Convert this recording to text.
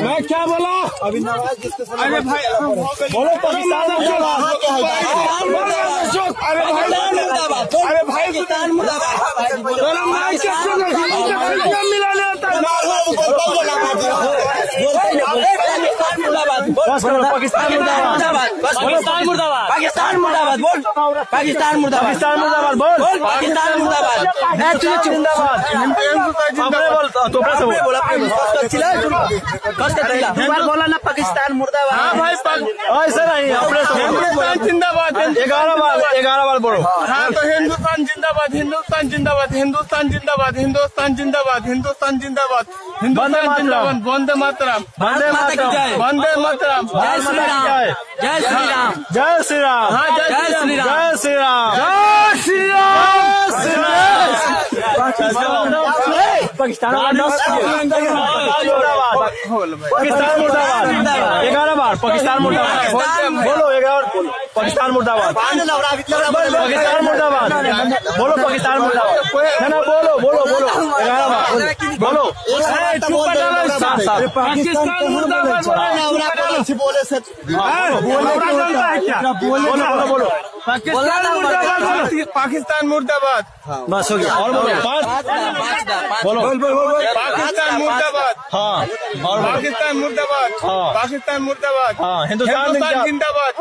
मैं क्या बोला अभी नवाज जिसके अरे भाई बोलो पाकिस्तान मुर्दाबाद। अरे भाई अरे भाई पाकिस्तान मुर्दाबाद मिलाने आता है। पाकिस्तान मुर्दाबाद पाकिस्तान मुर्दाबाद पाकिस्तान मुर्दाबाद बोल पाकिस्तान मुर्दाबाद पाकिस्तान मुर्दाबाद बोल पाकिस्तान मुर्दाबाद जिंदाबाद बोल तो बोला बोला ना पाकिस्तान मुर्दाबाद। हाँ भाई ऐसा नहीं हिंदुस्तान जिंदाबाद 11 बार बोलो। हाँ तो हिंदुस्तान जिंदाबाद हिंदुस्तान जिंदाबाद हिंदुस्तान जिंदाबाद हिंदुस्तान जिंदाबाद हिंदुस्तान जिंदाबाद हिंदुस्तान जिंदाबाद वंदे मातरम वंदे मातरम वंदे मातरम जय श्री राम जय श्री राम जय श्री राम हाँ जय श्री राम जय श्री राम जय श्री राम पाकिस्तान पाकिस्तान मुर्दाबाद 11 बार पाकिस्तान मुर्दाबाद बोलो 11 पाकिस्तान मुर्दाबाद पाकिस्तान मुर्दाबाद बोलो पाकिस्तान मुर्दाबाद ना बोलो बोलो बोलो 11 बार बोलो पाकिस्तान मुर्दाबाद बोले सर बोलो पाकिस्तान मुर्दाबाद बस हो गया और बोलो बोलो पाकिस्तान मुर्दाबाद हाँ और पाकिस्तान मुर्दाबाद हाँ पाकिस्तान मुर्दाबाद हाँ हिंदुस्तान जिंदाबाद।